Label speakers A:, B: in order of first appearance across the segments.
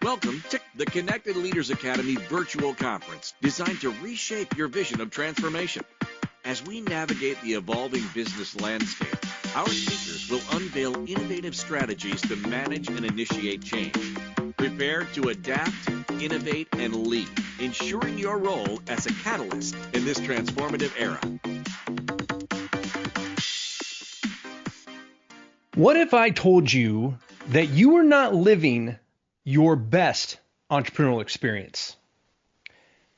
A: Welcome to the Connected Leaders Academy virtual conference designed to reshape your vision of transformation. As we navigate the evolving business landscape, our speakers will unveil innovative strategies to manage and initiate change. Prepare to adapt, innovate, and lead, ensuring your role as a catalyst in this transformative era.
B: What if I told you that you are not living your best entrepreneurial experience?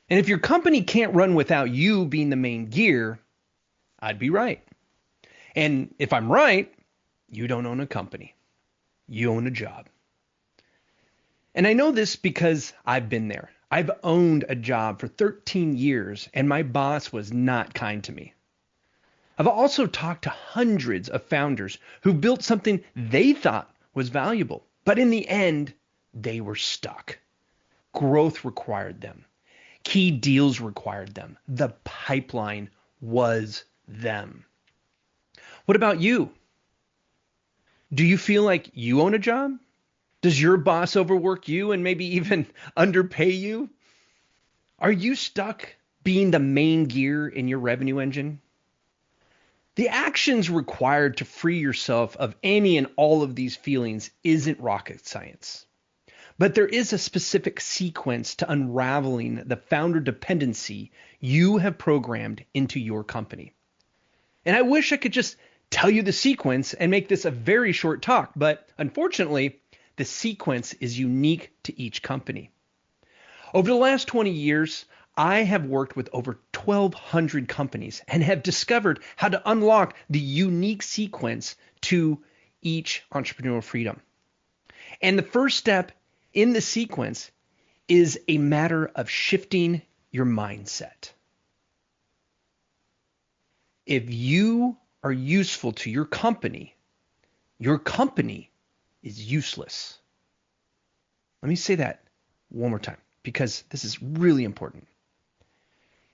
B: And if your company can't run without you being the main gear, I'd be right. And if I'm right, you don't own a company. You own a job. And I know this because I've been there. I've owned a job for 13 years, and my boss was not kind to me. I've also talked to hundreds of founders who built something they thought was valuable, but in the end, they were stuck. Growth required them. Key deals required them. The pipeline was them. What about you? Do you feel like you own a job? Does your boss overwork you and maybe even underpay you? Are you stuck being the main gear in your revenue engine? The actions required to free yourself of any and all of these feelings isn't rocket science. But there is a specific sequence to unraveling the founder dependency you have programmed into your company. And I wish I could just tell you the sequence and make this a very short talk, but unfortunately, the sequence is unique to each company. Over the last 20 years, I have worked with over 1,200 companies and have discovered how to unlock the unique sequence to each entrepreneurial freedom. And the first step in the sequence is a matter of shifting your mindset. If you are useful to your company is useless. Let me say that one more time because this is really important.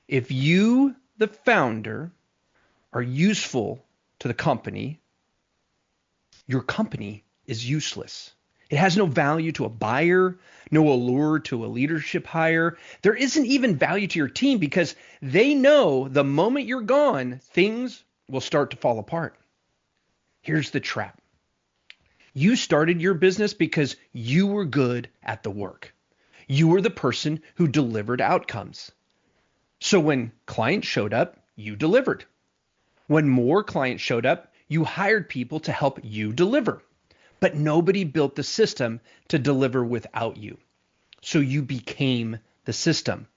B: If you, the founder, are useful to the company, your company is useless. It has no value to a buyer, no allure to a leadership hire. There isn't even value to your team because they know the moment you're gone, things will start to fall apart. Here's the trap. You started your business because you were good at the work. You were the person who delivered outcomes. So when clients showed up, you delivered. When more clients showed up, you hired people to help you deliver. But nobody built the system to deliver without you. So you became the system.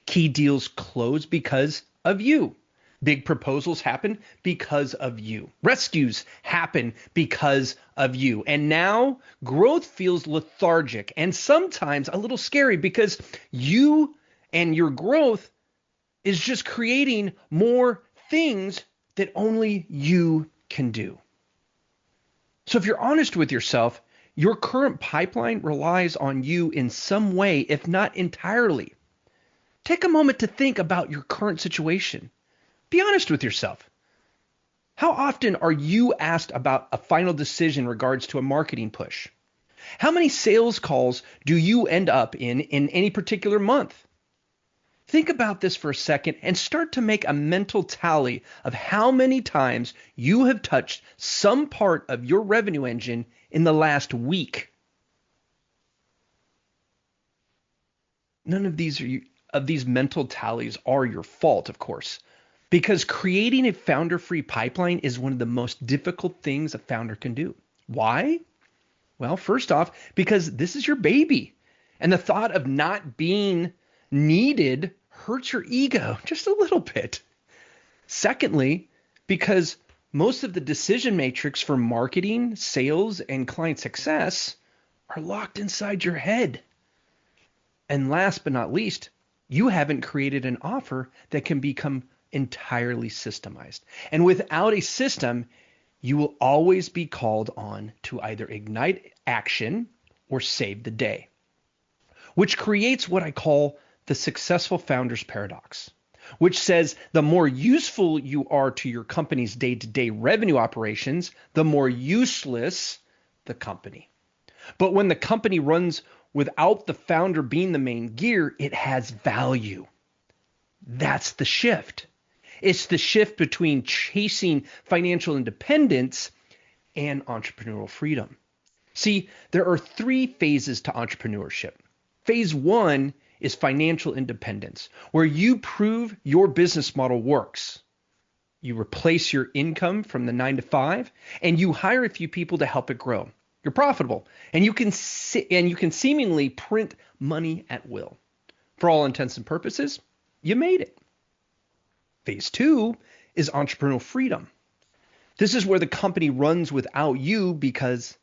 B: Key deals close because of you. Big proposals happen because of you. Rescues happen because of you. And now growth feels lethargic and sometimes a little scary because you and your growth is just creating more things that only you can do. So if you're honest with yourself, your current pipeline relies on you in some way, if not entirely. Take a moment to think about your current situation. Be honest with yourself. How often are you asked about a final decision in regards to a marketing push? How many sales calls do you end up in any particular month? Think about this for a second and start to make a mental tally of how many times you have touched some part of your revenue engine in the last week. None of these mental tallies are your fault, of course, because creating a founder-free pipeline is one of the most difficult things a founder can do. Why? Well, first off, because this is your baby, and the thought of not being needed hurts your ego just a little bit. Secondly, because most of the decision matrix for marketing, sales, and client success are locked inside your head. And last but not least, you haven't created an offer that can become entirely systemized. And without a system, you will always be called on to either ignite action or save the day, which creates what I call the successful founder's paradox, which says the more useful you are to your company's day-to-day revenue operations, the more useless the company. But when the company runs without the founder being the main gear, it has value. That's the shift. It's the shift between chasing financial independence and entrepreneurial freedom. See, there are 3 phases to entrepreneurship. Phase 1 is financial independence, where you prove your business model works. You replace your income from the 9 to 5, and you hire a few people to help it grow. You're profitable, and you can seemingly print money at will. For all intents and purposes, you made it. Phase 2 is entrepreneurial freedom. This is where the company runs without you because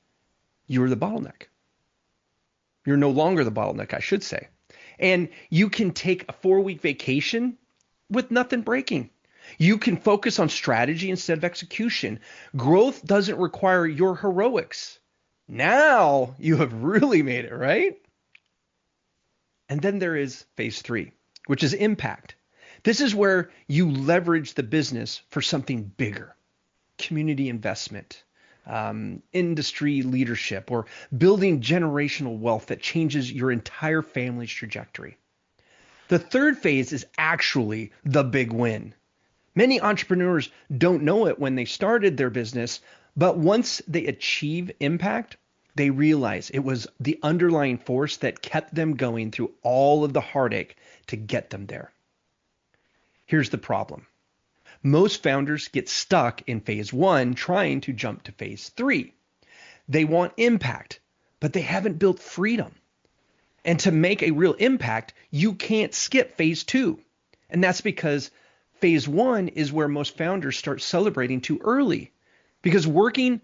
B: you're the bottleneck. You're no longer the bottleneck, I should say. And you can take a 4-week vacation with nothing breaking. You can focus on strategy instead of execution. Growth doesn't require your heroics. Now you have really made it, right? And then there is phase 3, which is impact. This is where you leverage the business for something bigger, community investment, industry leadership, or building generational wealth that changes your entire family's trajectory. The third phase is actually the big win. Many entrepreneurs don't know it when they started their business, but once they achieve impact, they realize it was the underlying force that kept them going through all of the heartache to get them there. Here's the problem. Most founders get stuck in phase 1 trying to jump to phase 3. They want impact, but they haven't built freedom. And to make a real impact, you can't skip phase 2. And that's because phase 1 is where most founders start celebrating too early, because working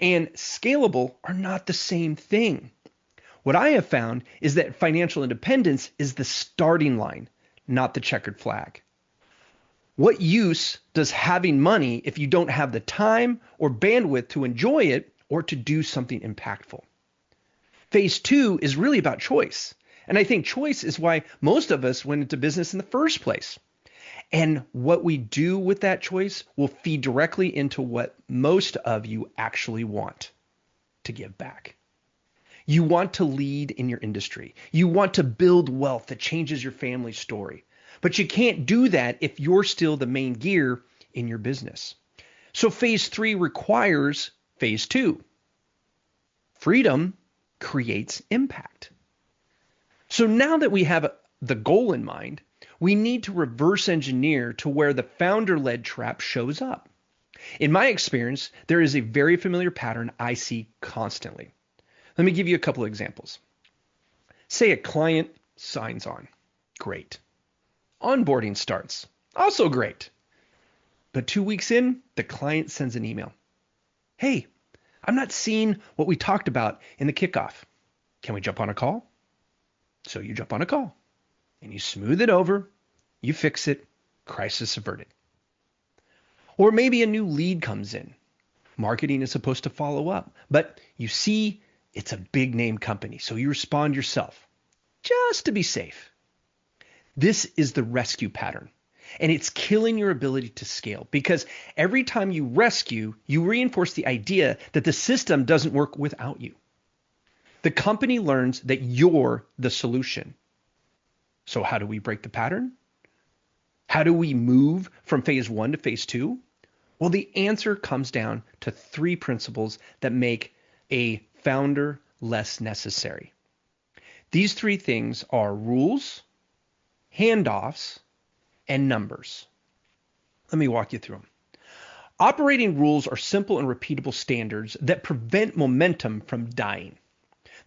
B: and scalable are not the same thing. What I have found is that financial independence is the starting line, not the checkered flag. What use does having money if you don't have the time or bandwidth to enjoy it or to do something impactful? Phase 2 is really about choice. And I think choice is why most of us went into business in the first place. And what we do with that choice will feed directly into what most of you actually want: to give back. You want to lead in your industry. You want to build wealth that changes your family's story. But you can't do that if you're still the main gear in your business. So phase 3 requires phase 2. Freedom creates impact. So now that we have the goal in mind, we need to reverse engineer to where the founder-led trap shows up. In my experience, there is a very familiar pattern I see constantly. Let me give you a couple of examples. Say a client signs on. Great. Onboarding starts. Also great. But 2 weeks in, the client sends an email. Hey, I'm not seeing what we talked about in the kickoff. Can we jump on a call? So you jump on a call and you smooth it over, you fix it, crisis averted. Or maybe a new lead comes in. Marketing is supposed to follow up, but you see it's a big name company, so you respond yourself, just to be safe. This is the rescue pattern, and it's killing your ability to scale, because every time you rescue, you reinforce the idea that the system doesn't work without you. The company learns that you're the solution. So how do we break the pattern? How do we move from phase 1 to phase 2? Well, the answer comes down to 3 principles that make a founder less necessary. These 3 things are rules, handoffs, and numbers. Let me walk you through them. Operating rules are simple and repeatable standards that prevent momentum from dying.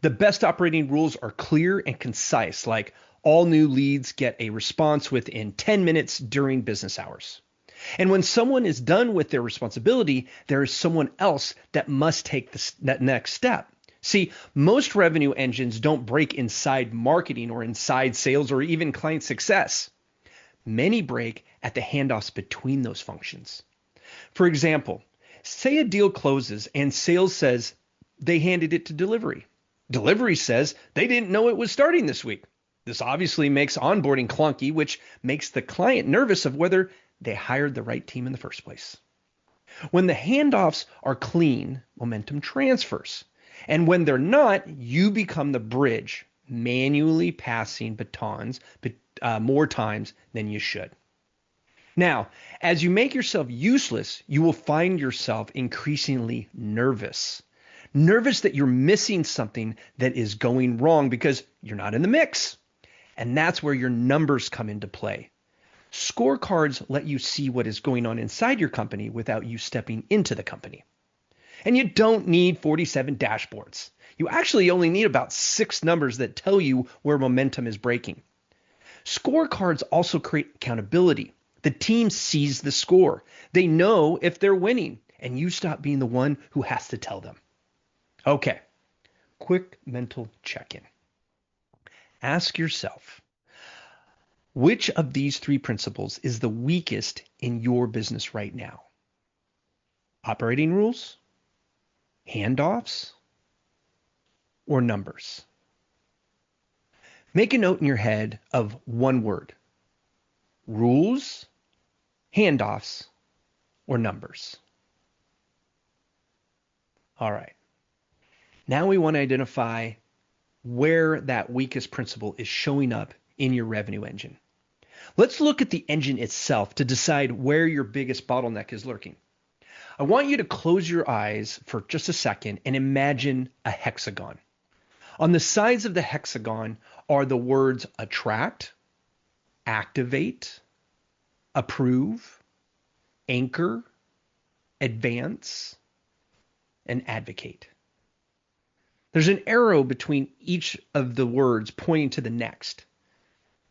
B: The best operating rules are clear and concise, like all new leads get a response within 10 minutes during business hours. And when someone is done with their responsibility, there is someone else that must take that next step. See, most revenue engines don't break inside marketing or inside sales or even client success. Many break at the handoffs between those functions. For example, say a deal closes and sales says they handed it to delivery. Delivery says they didn't know it was starting this week. This obviously makes onboarding clunky, which makes the client nervous of whether they hired the right team in the first place. When the handoffs are clean, momentum transfers. And when they're not, you become the bridge, manually passing batons more times than you should. Now, as you make yourself useless, you will find yourself increasingly nervous. Nervous that you're missing something that is going wrong because you're not in the mix. And that's where your numbers come into play. Scorecards let you see what is going on inside your company without you stepping into the company. And you don't need 47 dashboards. You actually only need about 6 numbers that tell you where momentum is breaking. Scorecards also create accountability. The team sees the score. They know if they're winning, and you stop being the one who has to tell them. Okay, quick mental check-in. Ask yourself, which of these 3 principles is the weakest in your business right now? Operating rules, handoffs, or numbers? Make a note in your head of one word: rules, handoffs, or numbers. All right. Now we want to identify where that weakest principle is showing up in your revenue engine. Let's look at the engine itself to decide where your biggest bottleneck is lurking. I want you to close your eyes for just a second and imagine a hexagon. On the sides of the hexagon are the words attract, activate, approve, anchor, advance, and advocate. There's an arrow between each of the words pointing to the next.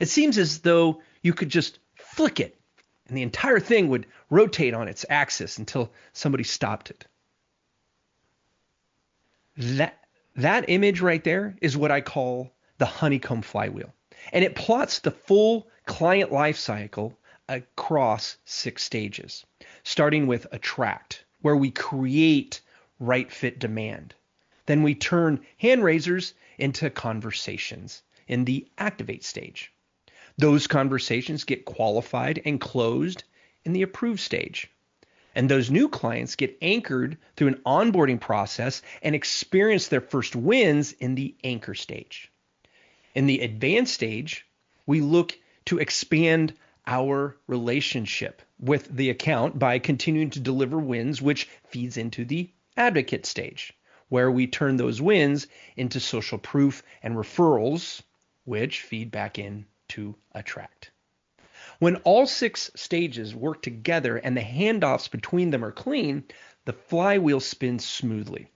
B: It seems as though you could just flick it and the entire thing would rotate on its axis until somebody stopped it. That image right there is what I call the Honeycomb Flywheel. And it plots the full client life cycle across 6 stages, starting with attract, where we create right fit demand. Then we turn hand raisers into conversations in the activate stage. Those conversations get qualified and closed in the approve stage. And those new clients get anchored through an onboarding process and experience their first wins in the anchor stage. In the advanced stage, we look to expand our relationship with the account by continuing to deliver wins, which feeds into the advocate stage, where we turn those wins into social proof and referrals, which feed back in to attract. When all 6 stages work together and the handoffs between them are clean, the flywheel spins smoothly.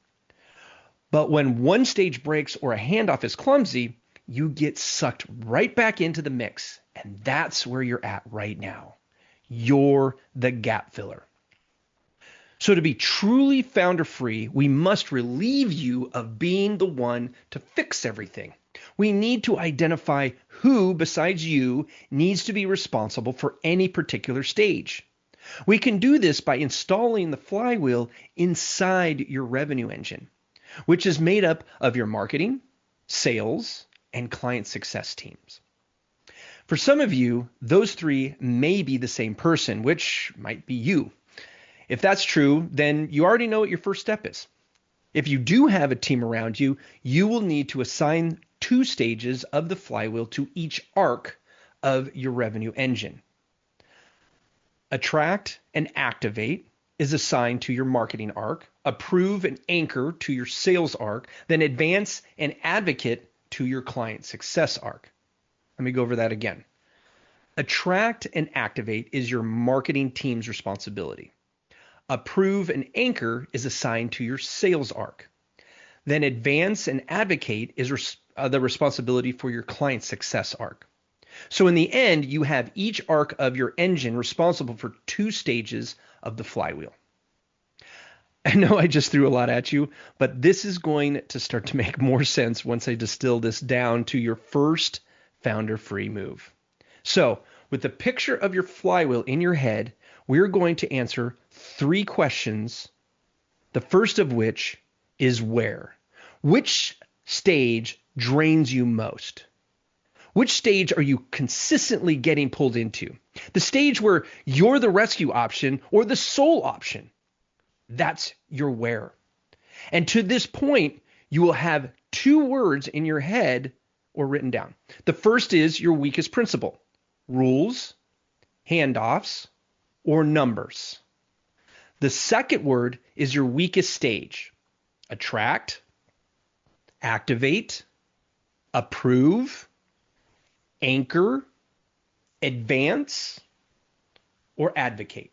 B: But when one stage breaks or a handoff is clumsy, you get sucked right back into the mix. And that's where you're at right now. You're the gap filler. So to be truly founder free, we must relieve you of being the one to fix everything. We need to identify who besides you needs to be responsible for any particular stage. We can do this by installing the flywheel inside your revenue engine, which is made up of your marketing, sales, and client success teams. For some of you, those 3 may be the same person, which might be you. If that's true, then you already know what your first step is. If you do have a team around you, you will need to assign 2 stages of the flywheel to each arc of your revenue engine. Attract and activate is assigned to your marketing arc, approve and anchor to your sales arc, then advance and advocate to your client success arc. Let me go over that again. Attract and activate is your marketing team's responsibility. Approve and anchor is assigned to your sales arc. Then advance and advocate is the responsibility for your client success arc. So in the end, you have each arc of your engine responsible for 2 stages of the flywheel. I know I just threw a lot at you, but this is going to start to make more sense once I distill this down to your first founder-free move. So with the picture of your flywheel in your head, we're going to answer 3 questions, the first of which is where. Which stage drains you most? Which stage are you consistently getting pulled into? The stage where you're the rescue option or the sole option. That's your where. And to this point, you will have two words in your head or written down. The first is your weakest principle: rules, handoffs, or numbers. The second word is your weakest stage: attract, activate, approve, anchor, advance, or advocate.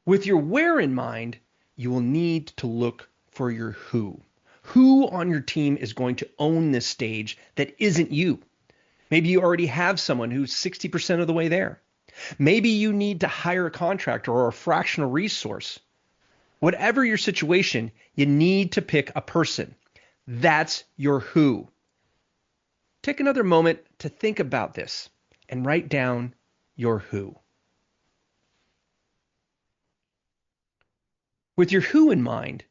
B: With your where in mind, you will need to look for your who. Who on your team is going to own this stage that isn't you? Maybe you already have someone who's 60% of the way there. Maybe you need to hire a contractor or a fractional resource. Whatever your situation, you need to pick a person. That's your who. Take another moment to think about this and write down your who. With your who in mind,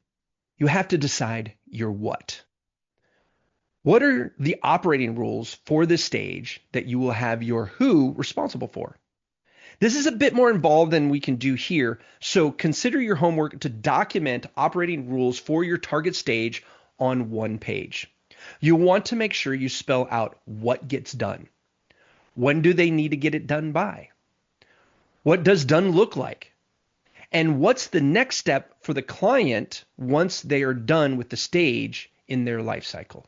B: you have to decide your what. What are the operating rules for this stage that you will have your who responsible for? This is a bit more involved than we can do here, so consider your homework to document operating rules for your target stage on one page. You want to make sure you spell out what gets done. When do they need to get it done by? What does done look like? And what's the next step for the client once they are done with the stage in their life cycle?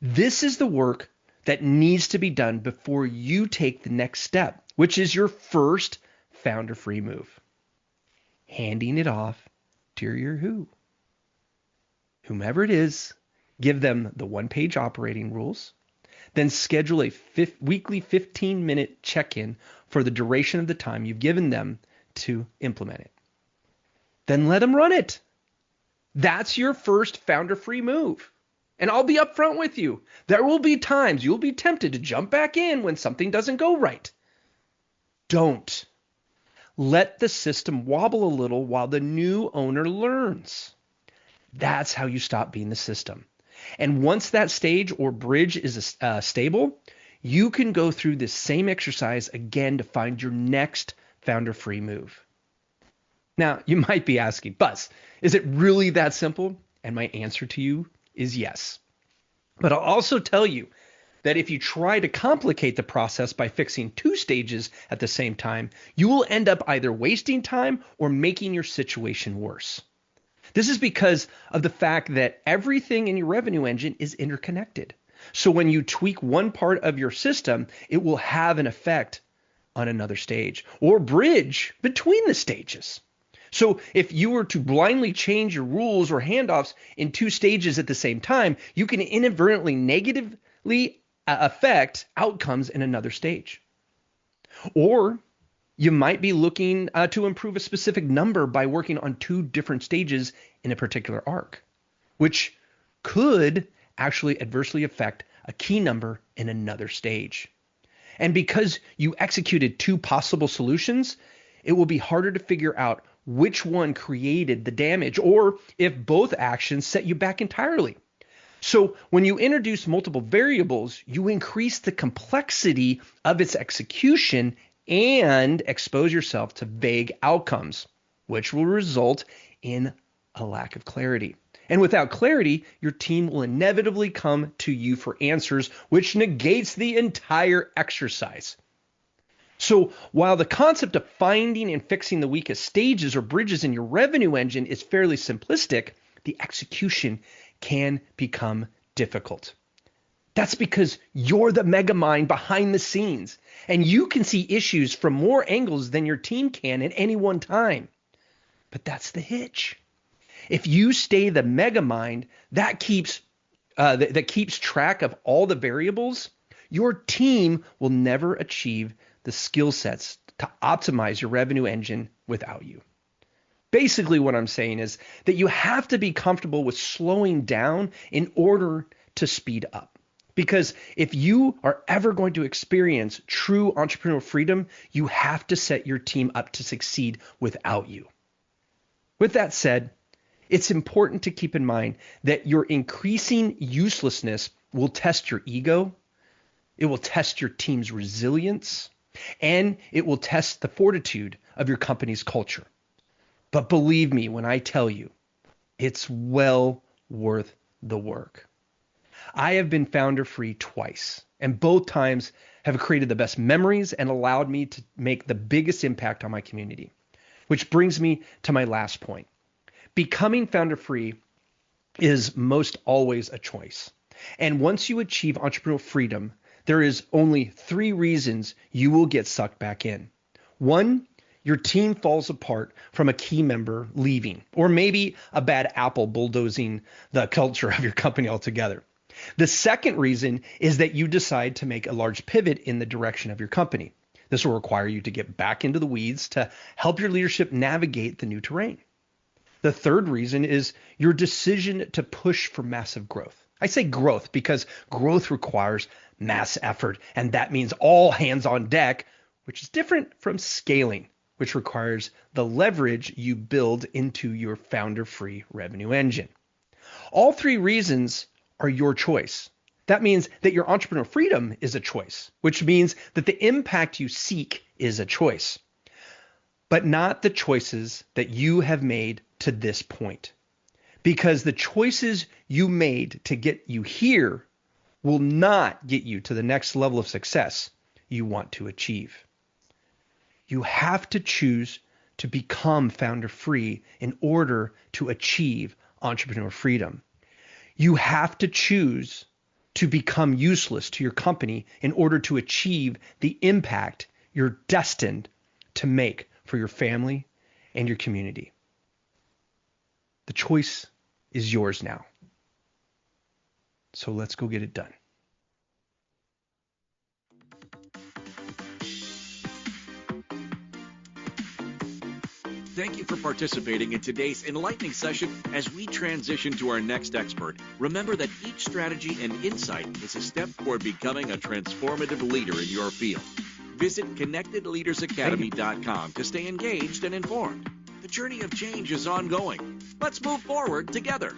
B: This is the work that needs to be done before you take the next step, which is your first founder-free move: handing it off to your who. Whomever it is, give them the one-page operating rules, then schedule a weekly 15-minute check-in for the duration of the time you've given them to implement it. Then let them run it. That's your first founder-free move. And I'll be upfront with you. There will be times you'll be tempted to jump back in when something doesn't go right. Don't. Let the system wobble a little while the new owner learns. That's how you stop being the system. And once that stage or bridge is stable, you can go through this same exercise again to find your next founder-free move. Now, you might be asking, Buzz, is it really that simple? And my answer to you is yes. But I'll also tell you that if you try to complicate the process by fixing two stages at the same time, you will end up either wasting time or making your situation worse. This is because of the fact that everything in your revenue engine is interconnected. So when you tweak one part of your system, it will have an effect on another stage or bridge between the stages. So if you were to blindly change your rules or handoffs in two stages at the same time, you can inadvertently negatively affect outcomes in another stage. Or you might be looking to improve a specific number by working on two different stages in a particular arc, which could actually adversely affect a key number in another stage. And because you executed two possible solutions, it will be harder to figure out which one created the damage or if both actions set you back entirely. So when you introduce multiple variables, you increase the complexity of its execution and expose yourself to vague outcomes, which will result in a lack of clarity. And without clarity, your team will inevitably come to you for answers, which negates the entire exercise. So while the concept of finding and fixing the weakest stages or bridges in your revenue engine is fairly simplistic, the execution can become difficult. That's because you're the mega mind behind the scenes, and you can see issues from more angles than your team can at any one time. But that's the hitch. If you stay the mega mind that keeps track of all the variables, your team will never achieve the skill sets to optimize your revenue engine without you. Basically, what I'm saying is that you have to be comfortable with slowing down in order to speed up. Because if you are ever going to experience true entrepreneurial freedom, you have to set your team up to succeed without you. With that said, it's important to keep in mind that your increasing uselessness will test your ego, it will test your team's resilience, and it will test the fortitude of your company's culture. But believe me when I tell you, It's well worth the work. I have been founder free twice, and both times have created the best memories and allowed me to make the biggest impact on my community. Which brings me to my last point. Becoming founder free is most always a choice. And once you achieve entrepreneurial freedom, there is only 3 reasons you will get sucked back in. 1, your team falls apart from a key member leaving, or maybe a bad apple bulldozing the culture of your company altogether. The second reason is that you decide to make a large pivot in the direction of your company. This will require you to get back into the weeds to help your leadership navigate the new terrain. The third reason is your decision to push for massive growth. I say growth because growth requires mass effort, and that means all hands on deck, which is different from scaling, which requires the leverage you build into your founder-free revenue engine. All 3 reasons are your choice. That means that your entrepreneurial freedom is a choice, which means that the impact you seek is a choice, but not the choices that you have made to this point. Because the choices you made to get you here will not get you to the next level of success you want to achieve. You have to choose to become founder free in order to achieve entrepreneurial freedom. You have to choose to become useless to your company in order to achieve the impact you're destined to make for your family and your community. The choice is yours now. So let's go get it done.
A: Thank you for participating in today's enlightening session as we transition to our next expert. Remember that each strategy and insight is a step toward becoming a transformative leader in your field. Visit connectedleadersacademy.com to stay engaged and informed. The journey of change is ongoing. Let's move forward together.